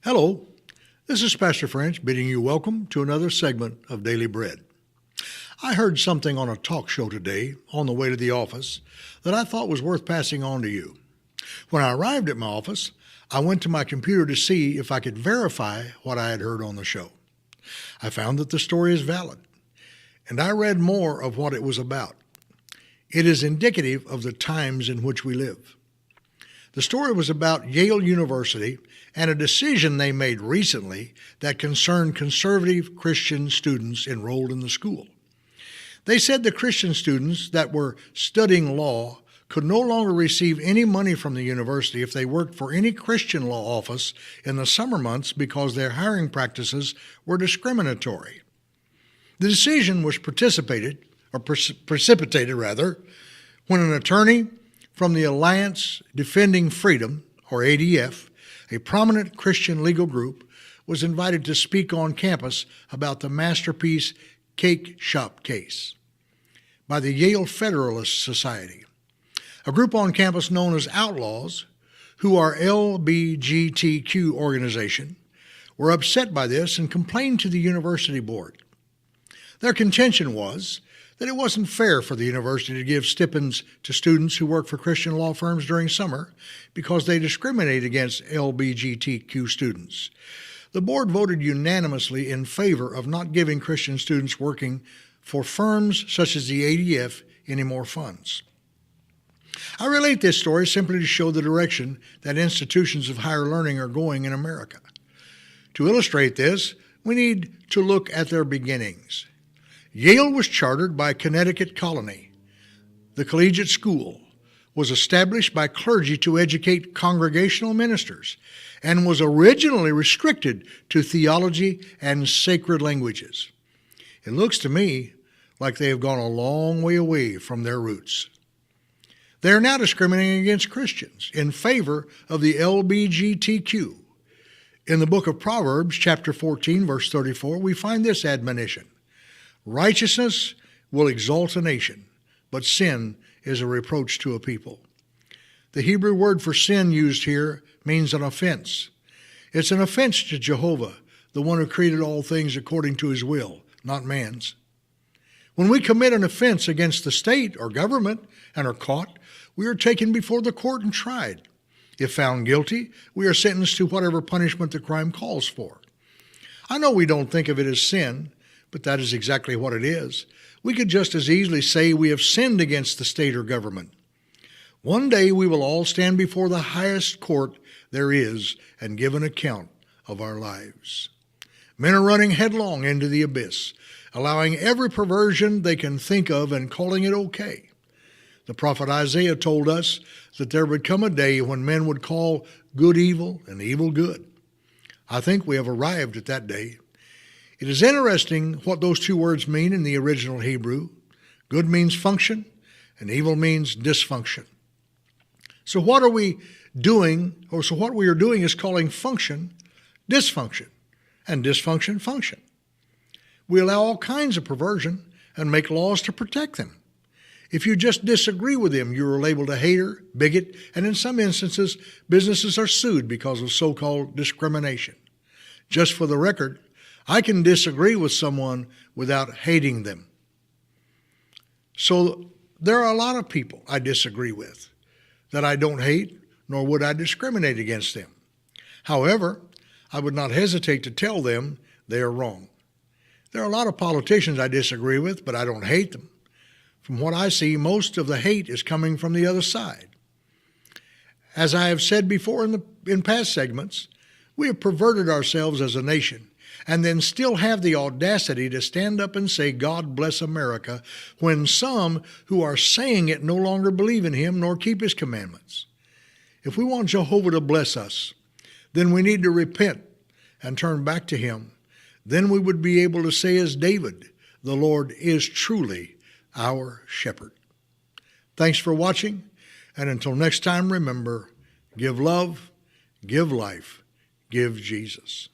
Hello, this is Pastor French bidding you welcome to another segment of Daily Bread. I heard something on a talk show today on the way to the office that I thought was worth passing on to you. When I arrived at my office, I went to my computer to see if I could verify what I had heard on the show. I found that the story is valid, and I read more of what it was about. It is indicative of the times in which we live. The story was about Yale University and a decision they made recently that concerned conservative Christian students enrolled in the school. They said the Christian students that were studying law could no longer receive any money from the university if they worked for any Christian law office in the summer months because their hiring practices were discriminatory. The decision was precipitated when an attorney from the Alliance Defending Freedom, or ADF, a prominent Christian legal group, was invited to speak on campus about the Masterpiece Cake Shop case by the Yale Federalist Society, a group on campus known as Outlaws, who are LGBTQ organization, were upset by this and complained to the university board. Their contention was that it wasn't fair for the university to give stipends to students who work for Christian law firms during summer because they discriminate against LGBTQ students. The board voted unanimously in favor of not giving Christian students working for firms such as the ADF any more funds. I relate this story simply to show the direction that institutions of higher learning are going in America. To illustrate this, we need to look at their beginnings. Yale was chartered by Connecticut Colony. The collegiate school was established by clergy to educate congregational ministers and was originally restricted to theology and sacred languages. It looks to me like they have gone a long way away from their roots. They are now discriminating against Christians in favor of the LGBTQ. In the book of Proverbs, chapter 14, verse 34, we find this admonition: righteousness will exalt a nation, but sin is a reproach to a people. The Hebrew word for sin used here means an offense. It's an offense to Jehovah, the one who created all things according to his will, not man's. When we commit an offense against the state or government and are caught, we are taken before the court and tried. If found guilty, we are sentenced to whatever punishment the crime calls for. I know we don't think of it as sin, but that is exactly what it is. We could just as easily say we have sinned against the state or government. One day we will all stand before the highest court there is and give an account of our lives. Men are running headlong into the abyss, allowing every perversion they can think of and calling it okay. The prophet Isaiah told us that there would come a day when men would call good evil and evil good. I think we have arrived at that day. It is interesting what those two words mean in the original Hebrew. Good means function, and evil means dysfunction. So what we are doing is calling function dysfunction, and dysfunction function. We allow all kinds of perversion and make laws to protect them. If you just disagree with them, you are labeled a hater, bigot, and in some instances, businesses are sued because of so-called discrimination. Just for the record, I can disagree with someone without hating them. So there are a lot of people I disagree with that I don't hate, nor would I discriminate against them. However, I would not hesitate to tell them they are wrong. There are a lot of politicians I disagree with, but I don't hate them. From what I see, most of the hate is coming from the other side. As I have said before in past segments, we have perverted ourselves as a nation and then still have the audacity to stand up and say, God bless America, when some who are saying it no longer believe in him nor keep his commandments. If we want Jehovah to bless us, then we need to repent and turn back to him. Then we would be able to say as David, the Lord is truly our shepherd. Thanks for watching, and until next time, remember, give love, give life, give Jesus.